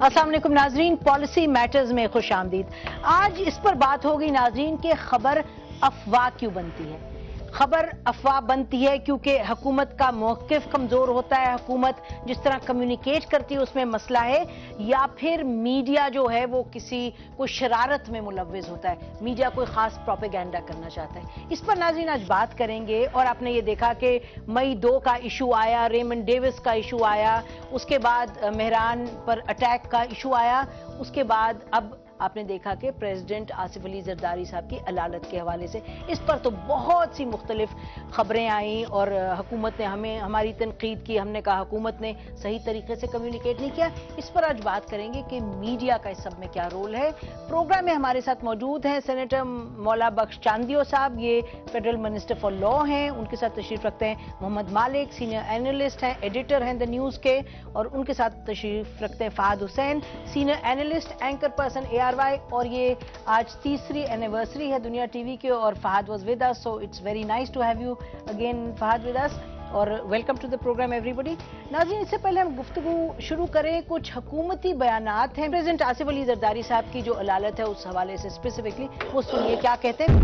السلام علیکم ناظرین، پالیسی میٹرز میں خوش آمدید۔ آج اس پر بات ہوگی ناظرین کہ خبر افواہ کیوں بنتی ہے۔ خبر افواہ بنتی ہے کیونکہ حکومت کا موقف کمزور ہوتا ہے، حکومت جس طرح کمیونیکیٹ کرتی ہے اس میں مسئلہ ہے، یا پھر میڈیا جو ہے وہ کوئی شرارت میں ملوث ہوتا ہے، میڈیا کوئی خاص پروپیگینڈا کرنا چاہتا ہے۔ اس پر ناظرین آج بات کریں گے، اور آپ نے یہ دیکھا کہ مئی 2 کا ایشو آیا، ریمنڈ ڈیوس کا ایشو آیا، اس کے بعد مہران پر اٹیک کا ایشو آیا، اس کے بعد اب آپ نے دیکھا کہ پریزیڈنٹ آصف علی زرداری صاحب کی علالت کے حوالے سے اس پر تو بہت سی مختلف خبریں آئیں، اور حکومت نے ہماری تنقید کی، ہم نے کہا حکومت نے صحیح طریقے سے کمیونیکیٹ نہیں کیا۔ اس پر آج بات کریں گے کہ میڈیا کا اس سب میں کیا رول ہے۔ پروگرام میں ہمارے ساتھ موجود ہیں سینیٹر مولا بخش چاندیو صاحب، یہ فیڈرل منسٹر فار لا ہیں، ان کے ساتھ تشریف رکھتے ہیں محمد مالک، سینئر اینالسٹ ہیں، ایڈیٹر ہیں دا نیوز کے، اور ان کے ساتھ تشریف رکھتے ہیں Fahad Hussain, senior analyst, anchor person ARY، اور یہ آج 3 اینیورسری ہے دنیا ٹی وی کے، اور Fahad was with us, so it's very nice to have you again Fahad with us, اور welcome to the programme everybody. ناظرین اس سے پہلے ہم گفتگو شروع کریں، کچھ حکومتی بیانات ہیں پریزیڈنٹ آصف علی زرداری صاحب کی جو علالت ہے اس حوالے سے اسپیسیفکلی، وہ سنیے کیا کہتے ہیں۔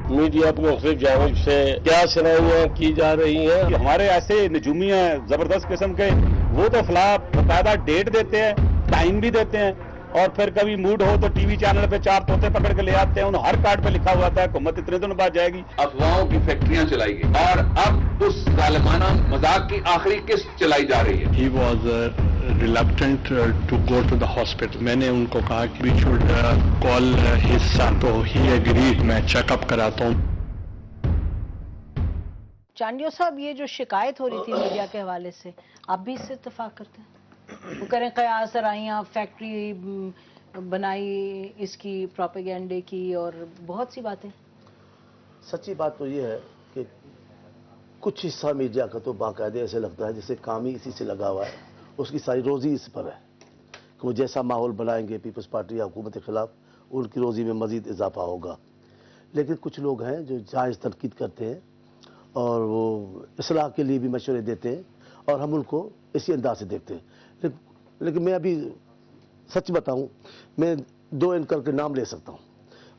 میڈیا کو مختلف جانب سے کیا سنائیاں کی جا رہی ہیں۔ ہمارے ایسے نجومی ہیں زبردست قسم کے، وہ تو فلاں باقاعدہ ڈیٹ دیتے ہیں، ٹائم بھی دیتے ہیں، اور پھر کبھی موڈ ہو تو ٹی وی چینل پہ 4 طوطے پکڑ کے لے آتے ہیں، ہر کارڈ پہ لکھا ہوا تھا حکومت اتنے دنوں بعد جائے گی۔ افواہوں کی فیکٹریاں چلائی گئی، اور اب اس ظالمانہ مذاق کی آخری قسط چلائی جا رہی ہے۔ He was reluctant to go to the hospital. میں نے ان کو کہا کہ we should call his son. تو he agreed. میں چیک اپ کراتا ہوں۔ چاندیو صاحب، یہ جو شکایت ہو رہی تھی میڈیا کے حوالے سے، آپ بھی اس سے اتفاق کرتے ہیں؟ وہ کریں قیاس سرائیاں، فیکٹری بنائی اس کی پروپیگینڈے کی، اور بہت سی باتیں۔ سچی بات تو یہ ہے کہ کچھ حصہ میڈیا کا تو باقاعدہ ایسے لگتا ہے جیسے کام ہی اسی سے لگا ہوا ہے، اس کی ساری روزی اس پر ہے کہ وہ جیسا ماحول بنائیں گے پیپلز پارٹی یا حکومت کے خلاف، ان کی روزی میں مزید اضافہ ہوگا۔ لیکن کچھ لوگ ہیں جو جائز تنقید کرتے ہیں اور وہ اصلاح کے لیے بھی مشورے دیتے ہیں، اور ہم ان کو اسی انداز سے دیکھتے ہیں۔ لیکن میں ابھی سچ بتاؤں، میں 2 اینکر کے نام لے سکتا ہوں۔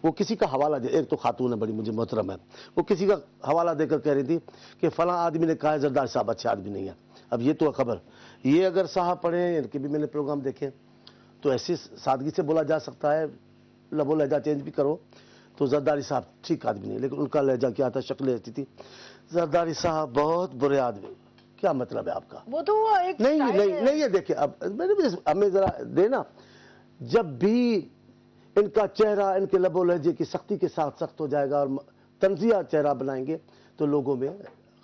وہ کسی کا حوالہ دے، ایک تو خاتون ہے بڑی مجھے محترم ہے، وہ کسی کا حوالہ دے کر کہہ رہی تھی کہ فلاں آدمی نے کہا ہے زرداری صاحب اچھے آدمی نہیں ہے۔ اب یہ تو خبر، یہ اگر صاحب پڑھیں، ان کے بھی میں نے پروگرام دیکھے، تو ایسی سادگی سے بولا جا سکتا ہے، لب و لہجہ چینج بھی کرو تو زرداری صاحب ٹھیک آدمی نہیں، لیکن ان کا لہجہ کیا تھا، شکل ایسی تھی، زرداری صاحب بہت برے آدمی۔ کیا مطلب ہے آپ کا؟ وہ تو ایک نہیں یہ دیکھیں، اب ہمیں ذرا دینا، جب بھی ان کا چہرہ ان کے لب و لہجے کی سختی کے ساتھ سخت ہو جائے گا اور تنزیہ چہرہ بنائیں گے تو لوگوں میں،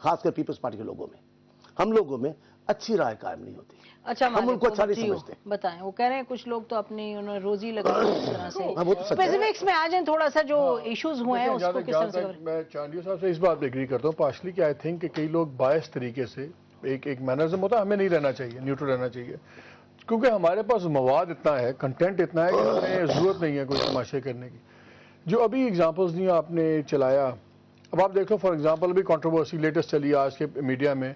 خاص کر پیپلز پارٹی کے لوگوں میں، ہم لوگوں میں اچھی رائے قائم نہیں ہوتی۔ اچھا، ہم ان کو اچھا نہیں سمجھتے۔ بتائیں، وہ کہہ رہے ہیں کچھ لوگ تو اپنی انہوں نے روزی لگائی اس طرح سے۔ وہ تو سچ ہے۔ اسپیسیفکس میں آ جائیں تھوڑا سا، جو ایشوز ہوئے ہیں اس کو کس طرح سے کریں۔ میں چاندیو صاحب سے اس بات پہ ایگری کرتا ہوں پارشلی، کہ آئی تھنک کہ کئی لوگ باعث طریقے سے، ایک مینرزم ہوتا ہے، ہمیں نہیں رہنا چاہیے، نیوٹرل رہنا چاہیے، کیونکہ ہمارے پاس مواد اتنا ہے، کنٹینٹ اتنا ہے کہ ہمیں ضرورت نہیں ہے کوئی تماشے کرنے کی۔ جو ابھی ایگزامپلز دیا آپ نے چلایا، اب آپ دیکھ لو فار ایگزامپل ابھی کنٹروورسی لیٹسٹ چلی آج کے میڈیا میں،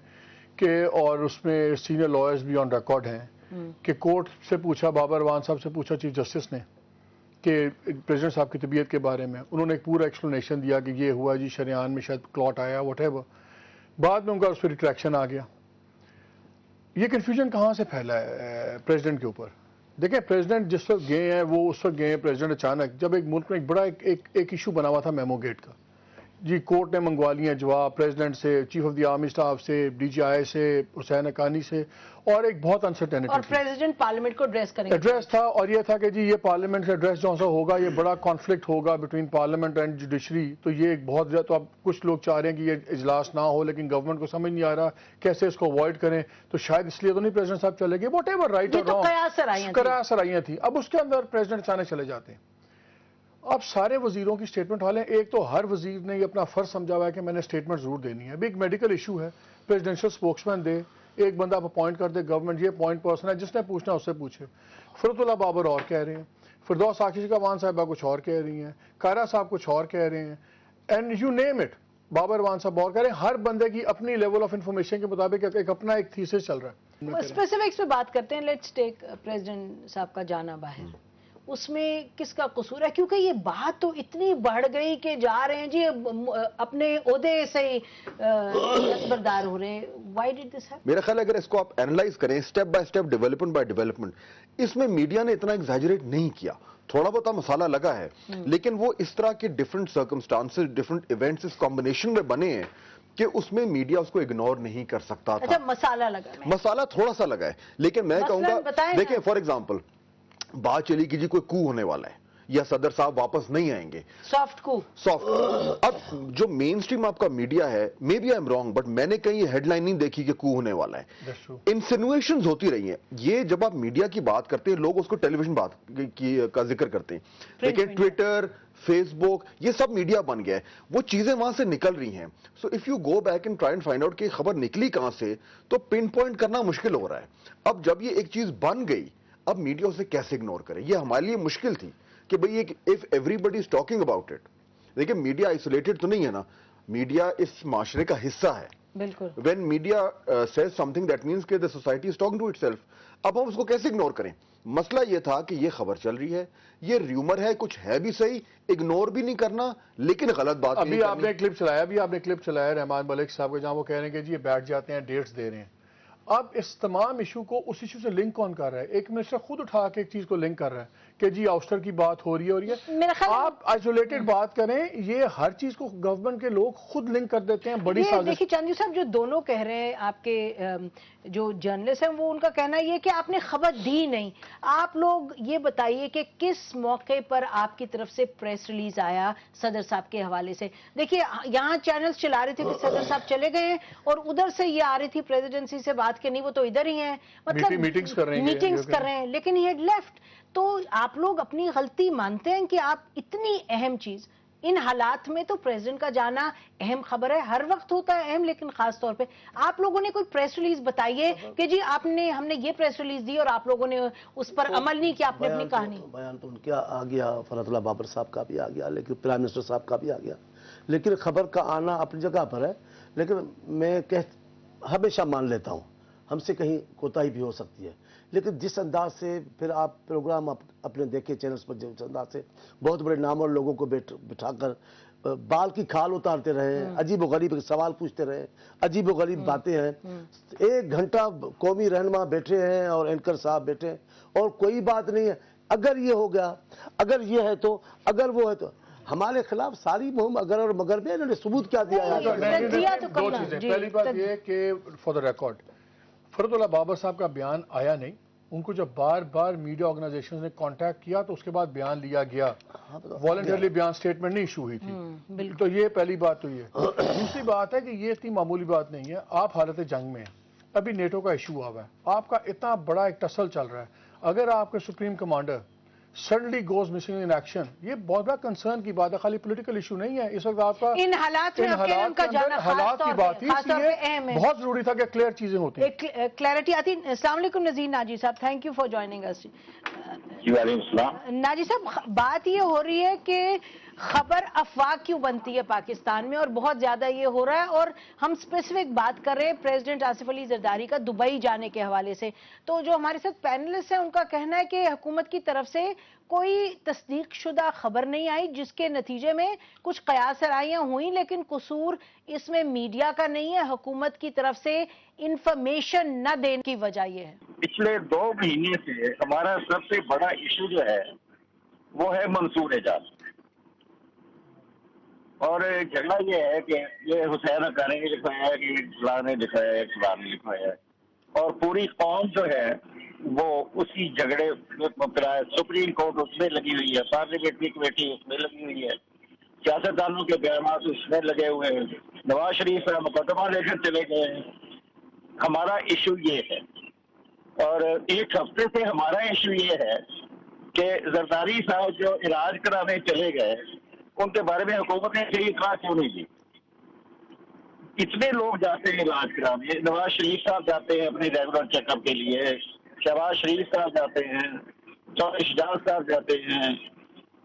کہ اور اس میں سینئر لائرز بھی آن ریکارڈ ہیں کہ کورٹ سے پوچھا، بابر اعوان صاحب سے پوچھا چیف جسٹس نے کہ پریزیڈنٹ صاحب کی طبیعت کے بارے میں، انہوں نے ایک پورا ایکسپلینیشن دیا کہ یہ ہوا جی، شریان میں شاید کلاٹ آیا، واٹ ایور، بعد میں ان کا اس پہ ریٹریکشن آ گیا۔ یہ کنفیوژن کہاں سے پھیلا ہے پریزیڈنٹ کے اوپر؟ دیکھیں، پریزیڈنٹ جس وقت گئے ہیں، وہ اس وقت گئے ہیں پریزیڈنٹ اچانک، جب ایک ملک میں ایک بڑا ایک ایشو بنا ہوا تھا میمو گیٹ کا، جی کورٹ نے منگوا لیا جواب پریزیڈنٹ سے، chief of the army staff سے، DGI سے، حسین حقانی سے، اور ایک بہت انسرٹینٹی، اور پریزیڈنٹ پارلیمنٹ کو ایڈریس کریں گے، ایڈریس تھا، اور یہ تھا کہ جی یہ پارلیمنٹ سے ایڈریس جو سا ہوگا، یہ بڑا کانفلکٹ ہوگا بٹوین پارلیمنٹ اینڈ جوڈیشری، تو یہ ایک بہت زیادہ، تو اب کچھ لوگ چاہ رہے ہیں کہ یہ اجلاس نہ ہو، لیکن گورنمنٹ کو سمجھ نہیں آ رہا کیسے اس کو اوائڈ کریں، تو شاید اس لیے تو نہیں پریزیڈنٹ صاحب چلے گئے، واٹ ایور، رائٹ اور رانگ، قیاس سرائیاں تھیں۔ اب اس کے اندر پریزیڈنٹ اچانک چلے جاتے ہیں۔ اب سارے وزیروں کی سٹیٹمنٹ حال ہے، ایک تو ہر وزیر نے یہ اپنا فرض سمجھا ہوا ہے کہ میں نے سٹیٹمنٹ ضرور دینی ہے۔ ابھی ایک میڈیکل ایشو ہے، پریزیڈنشل سپوکسمین دے، ایک بندہ آپ اپوائنٹ کر دے، گورنمنٹ یہ پوائنٹ پرسن ہے، جس نے پوچھنا اس سے پوچھے۔ فرت اللہ بابر اور کہہ رہے ہیں، فردوس عاشق کا وان صاحبہ کچھ اور کہہ رہی ہیں، کائرہ صاحب کچھ اور کہہ رہے ہیں، and you name it, Babar روان صاحب اور کہہ رہے ہیں ہر بندے کی اپنی لیول آف انفارمیشن کے مطابق ایک اپنا ایک تھیسس چل رہا ہے. اسپیسیفکس پہ بات کرتے ہیں. لیٹس ٹیک پریزیڈنٹ صاحب کا جانا باہر, اس میں کس کا قصور ہے؟ کیونکہ یہ بات تو اتنی بڑھ گئی کہ جا رہے ہیں جی اپنے عہدے سے دستبردار ہو رہے ہیں. Why did this happen? میرا خیال ہے اگر اس کو آپ اینالائز کریں step by step, development by development, اس میں میڈیا نے اتنا ایگزیجریٹ نہیں کیا. تھوڑا بہت مسالہ لگا ہے, لیکن وہ اس طرح کے ڈفرنٹ سرکمسٹانسز, ڈفرنٹ ایونٹس اس کمبینیشن میں بنے ہیں کہ اس میں میڈیا اس کو اگنور نہیں کر سکتا تھا. اچھا مسالہ لگا, مسالہ تھوڑا سا لگا ہے, لیکن میں کہوں گا دیکھیں فار ایگزامپل بات چلی کہ جی کوئی کو ہونے والا ہے یا صدر صاحب واپس نہیں آئیں گے, سافٹ کو. اب جو مین سٹریم آپ کا میڈیا ہے, may be I am wrong, but میں نے کہیں یہ ہیڈ لائن نہیں دیکھی کہ کو ہونے والا ہے. انسینویشنز ہوتی رہی ہیں. یہ جب آپ میڈیا کی بات کرتے ہیں لوگ اس کو ٹیلی ویژن بات کا ذکر کرتے ہیں, لیکن ٹویٹر, فیس بک, یہ سب میڈیا بن گیا ہے, وہ چیزیں وہاں سے نکل رہی ہیں. So if you go back and try and find out کہ خبر نکلی کہاں سے, تو پن پوائنٹ کرنا مشکل ہو رہا ہے. اب جب یہ ایک چیز بن گئی, اب میڈیا اسے کیسے اگنور کرے؟ یہ ہمارے لیے مشکل تھی کہ بھئی if everybody is talking about it. دیکھیں میڈیا آئسولیٹڈ تو نہیں ہے نا, میڈیا اس معاشرے کا حصہ ہے. بالکل. When media says something that means کہ the society is talking to itself. اب ہم اس کو کیسے اگنور کریں؟ مسئلہ یہ تھا کہ یہ خبر چل رہی ہے, یہ ریومر ہے, کچھ ہے بھی صحیح, اگنور بھی نہیں کرنا, لیکن غلط بات نہیں. ابھی آپ نے کلپ چلایا رحمان ملک صاحب کا, جہاں وہ کہہ رہے ہیں کہ جی یہ بیٹھ جاتے ہیں, ڈیٹس دے رہے ہیں. اب اس تمام ایشو کو اس ایشو سے لنک کون کر رہا ہے؟ ایک منسٹر خود اٹھا کے ایک چیز کو لنک کر رہا ہے کہ جی آؤسٹر کی بات ہو رہی ہے, اور یہ آپ آئسولیٹڈ بات کریں, یہ ہر چیز کو گورنمنٹ کے لوگ خود لنک کر دیتے ہیں. بڑی سازش. دیکھیے چاندی صاحب, جو دونوں کہہ رہے ہیں آپ کے جو جرنلسٹ ہیں, وہ ان کا کہنا یہ کہ آپ نے خبر دی نہیں. آپ لوگ یہ بتائیے کہ کس موقع پر آپ کی طرف سے پریس ریلیز آیا صدر صاحب کے حوالے سے؟ دیکھیے یہاں چینلز چلا رہے تھے کہ صدر صاحب چلے گئے ہیں, اور ادھر سے یہ آ رہی تھی پریزیڈنسی سے بات کہ نہیں وہ تو ادھر ہی ہیں, مطلب میٹنگز کر رہے ہیں, لیکن ہی ہیڈ لیفٹ. تو آپ لوگ اپنی غلطی مانتے ہیں کہ آپ اتنی اہم چیز ان حالات میں, تو پریزیڈنٹ کا جانا اہم خبر ہے, ہر وقت ہوتا ہے اہم, لیکن خاص طور پہ آپ لوگوں نے کوئی پریس ریلیز بتائیے کہ جی ہم نے یہ پریس ریلیز دی اور آپ لوگوں نے اس پر عمل نہیں کیا, آپ نے اپنی کہانی. بیان تو ان کا آ گیا, فرحت اللہ بابر صاحب کا بھی آ گیا, لیکن پرائم منسٹر صاحب کا بھی آ گیا, لیکن خبر کا آنا اپنی جگہ پر ہے. لیکن میں ہمیشہ مان لیتا ہوں ہم سے کہیں کوتاہی بھی ہو سکتی ہے, لیکن جس انداز سے پھر آپ پروگرام اپنے دیکھے چینلز پر, جس انداز سے بہت بڑے نام اور لوگوں کو بٹھا کر بال کی کھال اتارتے رہے, عجیب و غریب سوال پوچھتے رہے, عجیب و غریب باتیں ہیں. 1 گھنٹہ قومی رہنما بیٹھے ہیں اور اینکر صاحب بیٹھے ہیں, اور کوئی بات نہیں ہے. اگر یہ ہو گیا, اگر یہ ہے تو, اگر وہ ہے تو, ہمارے خلاف ساری مہم اگر اور مگر میں انہوں نے ثبوت کیا دیا ہے. 2 چیزیں. پہلی بات یہ کہ فار دا ریکارڈ فرحت اللہ بابر صاحب کا بیان آیا نہیں. ان کو جب بار بار میڈیا آرگنائزیشن نے کانٹیکٹ کیا تو اس کے بعد بیان لیا گیا, والنٹرلی بیان سٹیٹمنٹ نہیں ایشو ہوئی تھی. تو یہ پہلی بات تو یہ. دوسری بات ہے کہ یہ اتنی معمولی بات نہیں ہے. آپ حالت جنگ میں ہیں, ابھی نیٹو کا ایشو ہوا ہے, آپ کا اتنا بڑا ایک ٹسل چل رہا ہے. اگر آپ کے supreme commander suddenly goes missing in action, یہ بہت بڑا کنسرن کی بات ہے, خالی پولیٹیکل ایشو نہیں ہے. اس وقت آپ کا ان حالات میں حالات کی بات تھی, اس لیے بہت ضروری تھا کہ کلیئر چیزیں ہوتی ہیں, کلیئرٹی آتی. السلام علیکم نذیر ناجی صاحب, تھینک یو فار جوائننگ اس. وعلیکم السلام. ناجی صاحب, بات یہ ہو رہی ہے کہ خبر افواہ کیوں بنتی ہے پاکستان میں, اور بہت زیادہ یہ ہو رہا ہے, اور ہم اسپیسیفک بات کر رہے ہیں پریزیڈنٹ آصف علی زرداری کا دبئی جانے کے حوالے سے. تو جو ہمارے ساتھ پینلسٹ ہیں ان کا کہنا ہے کہ حکومت کی طرف سے کوئی تصدیق شدہ خبر نہیں آئی, جس کے نتیجے میں کچھ قیاس آرائیاں ہوئیں, لیکن قصور اس میں میڈیا کا نہیں ہے, حکومت کی طرف سے انفارمیشن نہ دینے کی وجہ یہ ہے. پچھلے 2 مہینے سے ہمارا سب سے بڑا ایشو جو ہے وہ ہے منصور اعجاز, اور جھگڑا یہ ہے کہ یہ حسین حقانی نے لکھوایا ہے کہ فلاں نے لکھوایا ہے, فلاں نے لکھوایا ہے, اور پوری قوم جو ہے وہ اسی جھگڑے میں مبتلا ہے. سپریم کورٹ اس میں لگی ہوئی ہے, پارلیمنٹری کمیٹی اس میں لگی ہوئی ہے, سیاستدانوں کے بیانات اس میں لگے ہوئے ہیں, نواز شریف کا مقدمہ لے کر چلے گئے ہیں. ہمارا ایشو یہ ہے, اور 1 ہفتے سے ہمارا ایشو یہ ہے کہ زرداری صاحب جو علاج کرانے چلے گئے, ان کے بارے میں حکومت نے صحیح اطلاع کیوں نہیں دی. کتنے لوگ جاتے ہیں علاج کرانے, نواز شریف صاحب جاتے ہیں اپنے ریگولر چیک اپ کے لیے, شہباز شریف صاحب جاتے ہیں, چودھری شجاعت صاحب جاتے ہیں,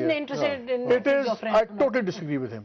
is interested in It is, I totally disagree with him.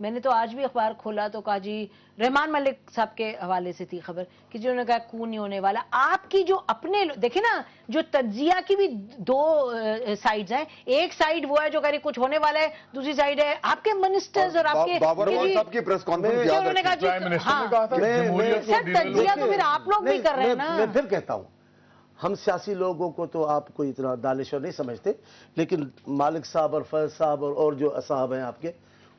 میں نے تو آج بھی اخبار کھولا تو کہا جی رحمان ملک صاحب کے حوالے سے تھی خبر کہ جنہوں نے کہا کو نہیں ہونے والا. آپ کی جو اپنے دیکھیں نا جو تجزیہ کی بھی دو سائیڈز ہیں, ایک سائیڈ وہ ہے جو کہہ رہی کچھ ہونے والا ہے, دوسری سائیڈ ہے آپ کے منسٹرز اور آپ کے بابر اعظم صاحب کی پریس کانفرنس یاد رکھیں. سر تجزیہ تو پھر آپ لوگ بھی کر رہے ہیں نا. میں پھر کہتا ہوں ہم سیاسی لوگوں کو تو آپ کو اتنا دانشور نہیں سمجھتے, لیکن مالک صاحب اور فیض صاحب اور جو صاحب ہیں آپ کے,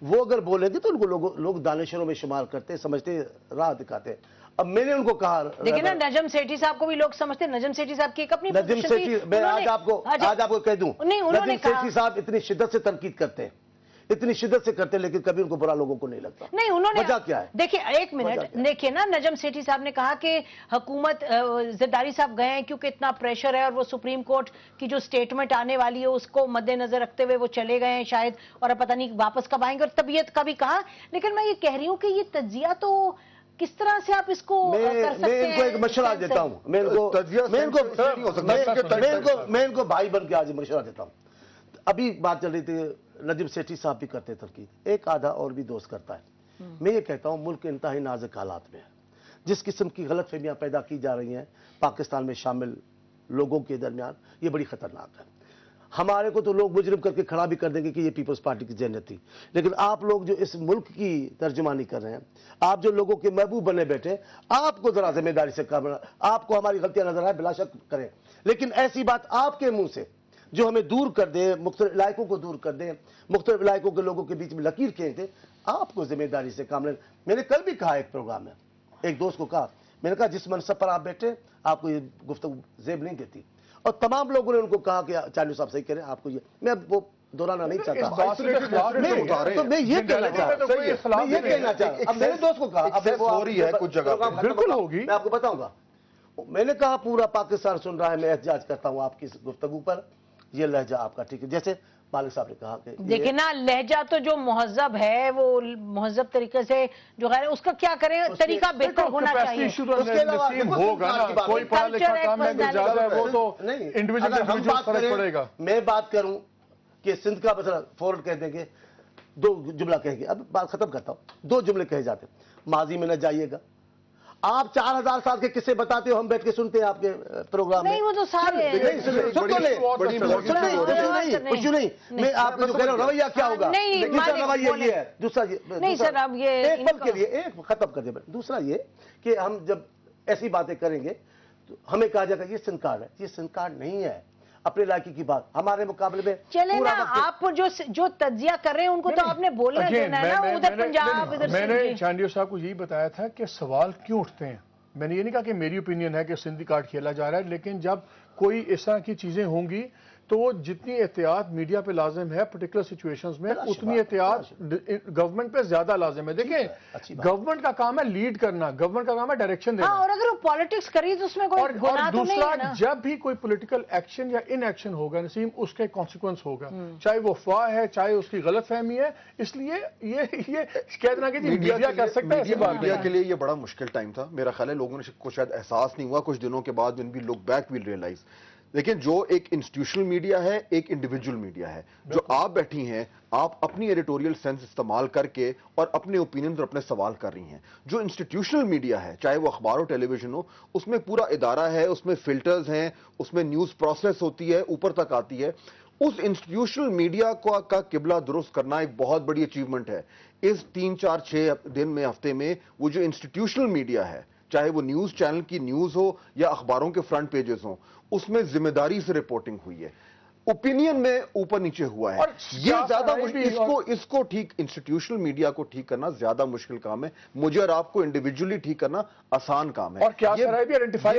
وہ اگر بولیں گے تو ان کو لوگ دانشوروں میں شمار کرتے, سمجھتے, راہ دکھاتے ہیں. اب میں نے ان کو کہا دیکھیں نا نجم سیٹھی صاحب کو بھی لوگ سمجھتے ہیں, نجم سیٹھی صاحب کی ایک اپنی نجم سیٹھی, میں آج آپ کو کہہ دوں, نجم سیٹھی صاحب اتنی شدت سے تنقید کرتے ہیں, اتنی شدت سے کرتے ہیں, لیکن کبھی ان کو برا لوگوں کو نہیں لگتا. نہیں انہوں نے وجہ کیا ہے؟ دیکھیں ایک منٹ دیکھیں نا, نجم سیٹھی صاحب نے کہا کہ حکومت زرداری صاحب گئے ہیں کیونکہ اتنا پریشر ہے اور وہ سپریم کورٹ کی جو سٹیٹمنٹ آنے والی ہے اس کو مد نظر رکھتے ہوئے وہ چلے گئے ہیں شاید, اور اب پتہ نہیں واپس کب آئیں گے, اور طبیعت کا بھی کہا. لیکن میں یہ کہہ رہی ہوں کہ یہ تجزیہ تو کس طرح سے آپ اس کو کر سکتے ہیں؟ میں ان کو ایک مشورہ دیتا ہوں, میں ان کو بھائی بن کے آج مشورہ دیتا ہوں. ابھی بات چل رہی تھی نجم سیٹھی صاحب بھی کرتے تنقید, ایک آدھا اور بھی دوست کرتا ہے. میں یہ کہتا ہوں ملک انتہائی نازک حالات میں ہے, جس قسم کی غلط فہمیاں پیدا کی جا رہی ہیں پاکستان میں شامل لوگوں کے درمیان, یہ بڑی خطرناک ہے. ہمارے کو تو لوگ مجرم کر کے کھڑا بھی کر دیں گے کہ یہ پیپلز پارٹی کی ذہنیت تھی, لیکن آپ لوگ جو اس ملک کی ترجمانی کر رہے ہیں, آپ جو لوگوں کے محبوب بنے بیٹھے, آپ کو ذرا ذمہ داری سے کام کرنا. آپ کو ہماری غلطیاں نظر آئے بلا شک کریں, لیکن ایسی بات آپ کے منہ سے جو ہمیں دور کر دے, مختلف علاقوں کو دور کر دیں, مختلف علاقوں کے لوگوں کے بیچ میں لکیر کھینچ دیں, آپ کو ذمہ داری سے کام لینا. میں نے کل بھی کہا ایک پروگرام میں, ایک دوست کو کہا, میں نے کہا جس منصب پر آپ بیٹھے آپ کو یہ گفتگو زیب نہیں دیتی, اور تمام لوگوں نے ان کو کہا کہ چاندنی صاحب صحیح کریں, آپ کو یہ میں وہ دہرانا نہیں چاہتا. تو میں یہ کہنا چاہتا ہوں, اب میرے دوست کو کہا کچھ جگہ بالکل ہوگی, میں آپ کو بتاؤں گا. میں نے کہا پورا پاکستان سن رہا ہے, میں احتجاج کرتا ہوں آپ کی گفتگو پر, یہ لہجہ آپ کا ٹھیک ہے. جیسے مالک صاحب نے کہا کہ دیکھیں نا لہجہ تو جو مہذب ہے وہ مہذب طریقے سے جو غیر اس کا کیا کریں, طریقہ بہتر ہونا چاہیے. اس کے علاوہ ہوگا نا, کوئی پڑھا لکھا کام ہے جو زیادہ ہے وہ تو انڈیویجول فرق پڑے گا. میں بات کروں کہ سندھ کا مسئلہ فوراً کہہ دیں گے, دو جملہ کہیں گے, اب بات ختم کرتا ہوں, دو جملے کہے جاتے ہیں, ماضی میں نہ جائیے گا. آپ 4000 سال کے قصے بتاتے ہو, ہم بیٹھ کے سنتے ہیں آپ کے پروگرام میں. نہیں وہ تو سارے کچھ نہیں, میں آپ کو جو کہہ رہا ہوں رویہ کیا ہوگا, دوسرا رویہ یہ ہے, دوسرا نہیں سر اب یہ ایک پل کے لیے ایک ختم کر دیں. دوسرا یہ کہ ہم جب ایسی باتیں کریں گے تو ہمیں کہا جائے گا یہ سندھ کارڈ ہے. یہ سندھ کارڈ نہیں ہے, اپنے علاقے کی بات ہمارے مقابلے میں. چلے نا, آپ جو تجزیہ کر رہے ہیں ان کو تو آپ نے بولنا دینا ہے نا, ادھر پنجاب ادھر. میں نے چاندیو صاحب کو یہی بتایا تھا کہ سوال کیوں اٹھتے ہیں. میں نے یہ نہیں کہا کہ میری اوپینین ہے کہ سندھی کارڈ کھیلا جا رہا ہے, لیکن جب کوئی اس طرح کی چیزیں ہوں گی تو وہ جتنی احتیاط میڈیا پہ لازم ہے پرٹیکولر سچویشنز میں, اتنی احتیاط گورنمنٹ پہ زیادہ لازم ہے. دیکھیں گورنمنٹ کا کام ہے لیڈ کرنا, گورنمنٹ کا کام ہے ڈائریکشن دینا. اور اگر وہ پالیٹکس کری تو اس میں کوئی گناہ تو نہیں ہے نا. جب بھی کوئی پولیٹیکل ایکشن یا ان ایکشن ہوگا نسیم, اس کے کانسیکوینس ہوگا, چاہے وہ افواہ ہے چاہے اس کی غلط فہمی ہے. اس لیے یہ کہہ دینا کہ میڈیا کر سکتا ہے, میڈیا کے لیے یہ بڑا مشکل ٹائم تھا. میرا خیال ہے لوگوں کو شاید احساس نہیں ہوا, کچھ دنوں کے بعد when we look back we'll realize. لیکن جو ایک انسٹیٹیوشنل میڈیا ہے, ایک انڈیویجول میڈیا ہے, جو آپ بیٹھی ہیں, آپ اپنی ایڈیٹوریل سینس استعمال کر کے اور اپنے اوپینینز اور اپنے سوال کر رہی ہیں. جو انسٹیٹیوشنل میڈیا ہے, چاہے وہ اخبار ہو ٹیلی ویژن ہو, اس میں پورا ادارہ ہے, اس میں فلٹرز ہیں, اس میں نیوز پروسیس ہوتی ہے, اوپر تک آتی ہے. اس انسٹیٹیوشنل میڈیا کا قبلہ درست کرنا ایک بہت بڑی اچیومنٹ ہے. اس 3 4 6 دن میں, ہفتے میں, وہ جو انسٹیٹیوشنل میڈیا ہے, چاہے وہ نیوز چینل کی نیوز ہو یا اخباروں کے فرنٹ پیجز ہوں, اس میں ذمہ داری سے رپورٹنگ ہوئی ہے. اوپینین میں اوپر نیچے ہوا ہے. یہ زیادہ اس کو ٹھیک, انسٹیٹیوشنل میڈیا کو ٹھیک کرنا زیادہ مشکل کام ہے. مجھے اور آپ کو انڈیویجولی ٹھیک کرنا آسان کام ہے. اور کیا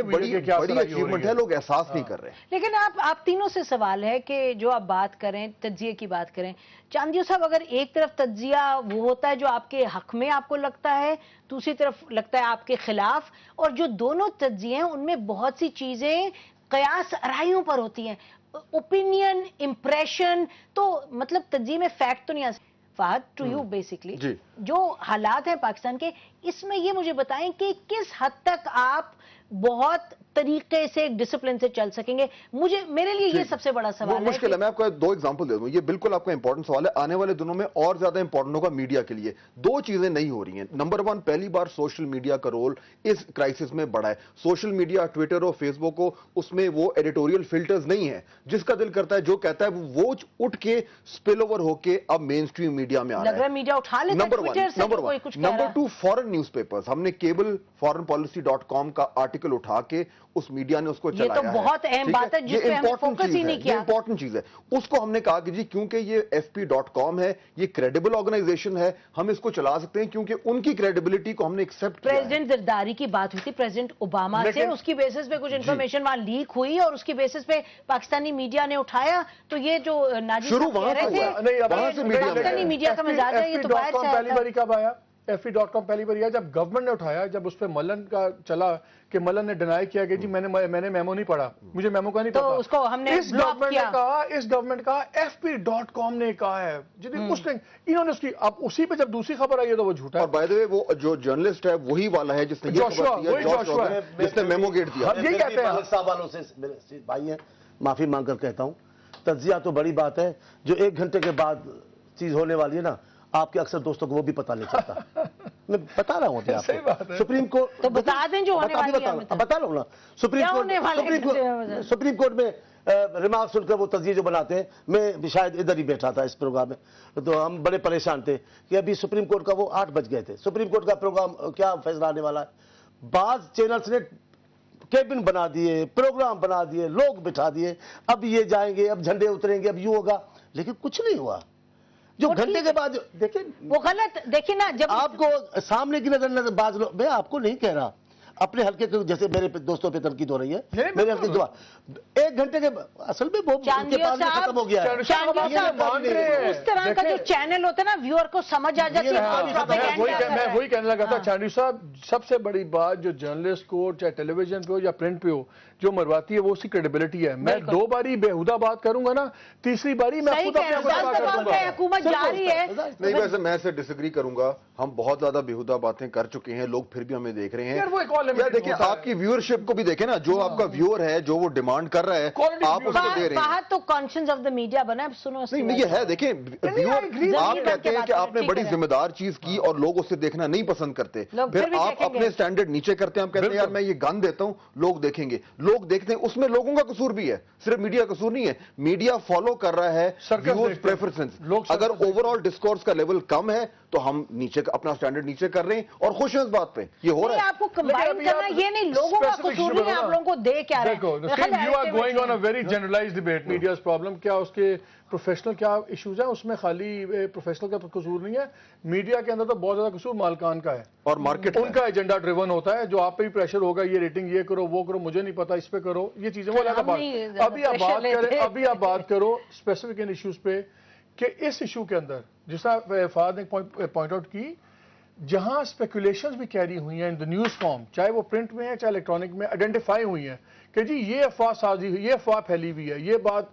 بڑی اچیومنٹ ہے, لوگ احساس نہیں کر رہے. لیکن آپ تینوں سے سوال ہے کہ جو آپ بات کریں, تجزیے کی بات کریں, چاندیو صاحب اگر ایک طرف تجزیہ وہ ہوتا ہے جو آپ کے حق میں آپ کو لگتا ہے, دوسری طرف لگتا ہے آپ کے خلاف, اور جو دونوں تجزیے ہیں ان میں بہت سی چیزیں قیاس آرائیوں پر ہوتی ہیں, اوپینین, امپریشن, تو مطلب تجزیے میں فیکٹ تو نہیں آ سکتا. فہد, ٹو یو بیسکلی جو حالات ہیں پاکستان کے, اس میں یہ مجھے بتائیں کہ کس حد تک آپ بہت طریقے سے ڈسپلن سے چل سکیں گے؟ میرے لیے یہ سب سے بڑا سوال ہے. مشکل ہے. میں آپ کو 2 ایگزامپل دے دوں. یہ بالکل آپ کا امپورٹنٹ سوال ہے. آنے والے دنوں میں اور زیادہ امپورٹنٹ ہوگا میڈیا کے لیے. 2 چیزیں نہیں ہو رہی ہیں. نمبر 1, پہلی بار سوشل میڈیا کا رول اس کرائسس میں بڑا ہے. سوشل میڈیا, ٹویٹر ہو, فیس بک ہو, اس میں وہ ایڈیٹوریل فلٹرز نہیں ہیں. جس کا دل کرتا ہے جو کہتا ہے وہ اٹھ کے اسپل اوور ہو کے اب مین اسٹریم میڈیا میں آ رہا ہے. میڈیا اٹھا لیتا ہے ٹویٹر سے تو کوئی کچھ کہہ رہا ہے. نمبر 2, فورن نیوز پیپرز. ہم نے کیبل foreignpolicy.com کا آرٹیکل اٹھا کے اس میڈیا نے اس کو چلایا ہے. یہ تو بہت اہم بات ہے جس پہ ہم نے فوکس ہی نہیں کیا. یہ امپورٹنٹ چیز ہے. اس کو ہم نے کہا کہ جی کیونکہ یہ FP.com ہے, یہ کریڈیبل آرگنائزیشن ہے, ہم اس کو چلا سکتے ہیں کیونکہ ان کی کریڈیبلٹی کو ہم نے ایکسپٹ کیا ہے. پریزیڈنٹ زرداری کی بات ہوئی تھی پریزیڈنٹ اوباما سے, اس کی بیسس پہ کچھ انفارمیشن وہاں لیک ہوئی اور اس کی بیسس پہ پاکستانی میڈیا نے اٹھایا. تو یہ جو ناجی شروع وہاں سے پاکستانی میڈیا کا مزاج ہے, یہ تو باہر سے پہلی باری کب آیا؟ FP.com پہلی بار آیا جب گورنمنٹ نے اٹھایا, جب اس پہ ملن کا چلا کہ ملن نے ڈینائی کیا کہ جی میں نے میمو نہیں پڑھا, مجھے میمو کا نہیں پتا. تو اس کو ہم نے بلاک کیا. اس گورنمنٹ کا FP.com نے کہا ہے جی اس نے انہوں نے اس کی, اب اسی پہ جب دوسری خبر آئی ہے تو وہ جھوٹا ہے. اور بائی دی وے وہ جو جرنلسٹ ہے وہی والا ہے جس نے یہ خبر دی ہے, جس نے میمو گیٹ دیا. یہی کہتے ہیں مالک صاحب والوں سے بھائی ہیں, معافی مانگ کر کہتا ہوں, تجزیہ تو بڑی بات ہے, جو 1 گھنٹے کے بعد چیز ہونے والی ہے نا, آپ کے اکثر دوستوں کو وہ بھی پتا نہیں چلتا. میں بتا رہا ہوں آپ کو, سپریم کورٹ تو بتا دیں جو ہونے والی ہے. بتا رہا ہوں نا, سپریم کورٹ میں ریمارک سن کر وہ تجزیے جو بناتے ہیں, میں بھی شاید ادھر ہی بیٹھا تھا اس پروگرام میں, تو ہم بڑے پریشان تھے کہ ابھی سپریم کورٹ کا وہ 8 بج گئے تھے. سپریم کورٹ کا پروگرام کیا فیصلہ آنے والا ہے؟ بعض چینلز نے کیبن بنا دیے, پروگرام بنا دیے, لوگ بٹھا دیے, اب یہ جائیں گے, اب جھنڈے اتریں گے, اب یوں ہوگا, لیکن کچھ نہیں ہوا. جو گھنٹے کے بعد دیکھیں وہ غلط, دیکھیں نا جب آپ کو سامنے کی نظر بعض لوگ, میں آپ کو نہیں کہہ رہا, اپنے حلقے کے جیسے میرے دوستوں پہ تنقید ہو رہی ہے, میرے حلقے جواب 1 گھنٹے کے اصل میں وہ ختم ہو گیا ہے. اس طرح کا جو چینل ہوتا ہے نا, ویور کو سمجھ آ جاتی ہے. میں وہی کہنے لگا تھا چاندی صاحب, سب سے بڑی بات جو جرنلسٹ کو چاہے ٹیلی ویژن پہ ہو یا پرنٹ پہ ہو جو مرواتی ہے وہ اس کی کریڈیبلٹی ہے. میں 2 باری بےہودہ بات کروں گا نا, تیسری باری میں خود اپنے بات کروں گا. حکومت جاری ہے. نہیں, ویسے میں سے ڈس ایگری کروں گا. ہم بہت زیادہ بےہودہ باتیں کر چکے ہیں, لوگ پھر بھی ہمیں دیکھ رہے ہیں. یا دیکھیں آپ کی ویورشپ کو بھی دیکھیں نا, جو آپ کا ویور ہے جو وہ ڈیمانڈ کر رہا ہے آپ اس کو دے رہے ہیں. بات تو کانشنس آف دا میڈیا بنا ہے. سنو نہیں, یہ ہے دیکھیں ویور, آپ کہتے ہیں کہ آپ نے بڑی ذمہ دار چیز کی اور لوگ اسے دیکھنا نہیں پسند کرتے, پھر آپ اپنے سٹینڈرڈ نیچے کرتے ہیں. ہم کہتے ہیں یار میں یہ گن دیتا ہوں, لوگ دیکھیں گے, لوگ دیکھتے ہیں. اس میں لوگوں کا قصور بھی ہے, صرف میڈیا کا قصور نہیں ہے. میڈیا فالو کر رہا ہے ویورز پریفرنسز. اگر اوور آل ڈسکورس کا لیول کم ہے تو ہم نیچے اپنا سٹینڈرڈ نیچے کر رہے ہیں, اور خوش ہیں اس بات پہ. یہ ہو رہا ہے. آپ کو کمبائن کرنا, یہ نہیں لوگوں کا قصور نہیں ہے, آپ لوگوں کو دے کیا رہے ہیں. You are going on a very generalized debate. Media's problem کیا اس کے پروفیشنل کیا ایشوز ہیں, اس میں خالی پروفیشنل کا قصور نہیں ہے. میڈیا کے اندر تو بہت زیادہ قصور مالکان کا ہے, اور مارکیٹ ان کا ایجنڈا ڈریون ہوتا ہے. جو آپ پہ بھی پریشر ہوگا, یہ ریٹنگ یہ کرو, وہ کرو, مجھے نہیں پتا, اس پہ کرو, یہ چیزیں وہ زیادہ بات. ابھی آپ بات کرو اسپیسیفک ان ایشوز پہ, کہ اس ایشو کے اندر جس طرح فہد نے پوائنٹ آؤٹ کی, جہاں اسپیکولیشنز بھی کیری ہوئی ہیں ان دا نیوز فارم, چاہے وہ پرنٹ میں ہے چاہے الیکٹرانک میں, آئیڈینٹیفائی ہوئی ہیں کہ جی یہ افواہ سازی ہوئی, یہ افواہ پھیلی ہوئی ہے, یہ بات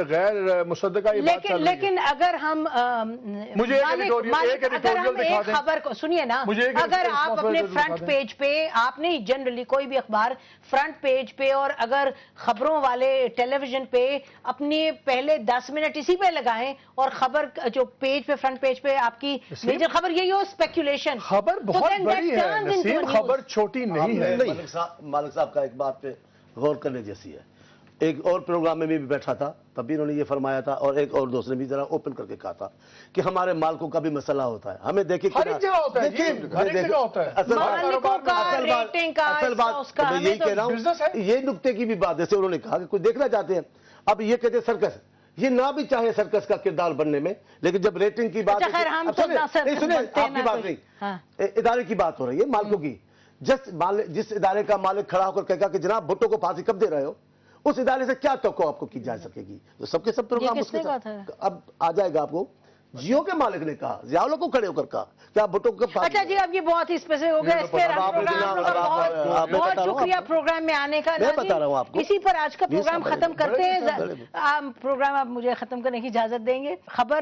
غیر مصدقہ یہ بات چل رہی ہے. لیکن اگر ہم مجھے ایک خبر کو سنیے نا, اگر آپ اپنے فرنٹ پیج پہ, آپ نہیں جنرلی کوئی بھی اخبار فرنٹ پیج پہ, اور اگر خبروں والے ٹیلی ویژن پہ اپنے پہلے 10 منٹ اسی پہ لگائیں, اور خبر جو پیج پہ فرنٹ پیج پہ آپ کی میجر خبر یہی ہو اسپیکولیشن, خبر بہت بڑی ہے نسیم, خبر چھوٹی نہیں ہے. مالک صاحب کا ایک بات پہ غور کرنے جیسی ہے. ایک اور پروگرام میں بھی بیٹھا تھا, تب بھی انہوں نے یہ فرمایا تھا, اور ایک اور دوست نے بھی ذرا اوپن کر کے کہا تھا کہ ہمارے مالکوں کا بھی مسئلہ ہوتا ہے. ہمیں دیکھیں ہر ایک جگہ ہوتا ہے, اصل بات میں یہی کہہ رہا ہوں, یہ نقطے کی بھی بات, جیسے انہوں نے کہا کہ کچھ دیکھنا چاہتے ہیں, اب یہ کہتے ہیں سرکس, یہ نہ بھی چاہے سرکس کا کردار بننے میں, لیکن جب ریٹنگ کی بات, سنیں آپ کی بات نہیں, ادارے کی بات ہو رہی ہے, مالکوں کی. جس ادارے کا مالک کھڑا ہو کر کہے گا کہ جناب بھٹو کو پھانسی کب دے رہے ہو, اس ادارے سے کیا توقع آپ کو کی جا سکے گی؟ تو سب کے سب پروگرام اس کے ساتھ اب آ جائے گا. آپ کو جیو کے مالک نے کہا, ضیاء کو کھڑے ہو کر کہا کہ آپ بھٹو کو. اچھا جی, اب یہ بہت ہی اسپیسیفک ہو گیا, اس پہ بہت شکریہ پروگرام میں آنے کا. میں بتا رہا ہوں آپ کو, اسی پر آج کا پروگرام ختم کرتے ہیں. پروگرام آپ مجھے ختم کرنے کی اجازت دیں گے. خبر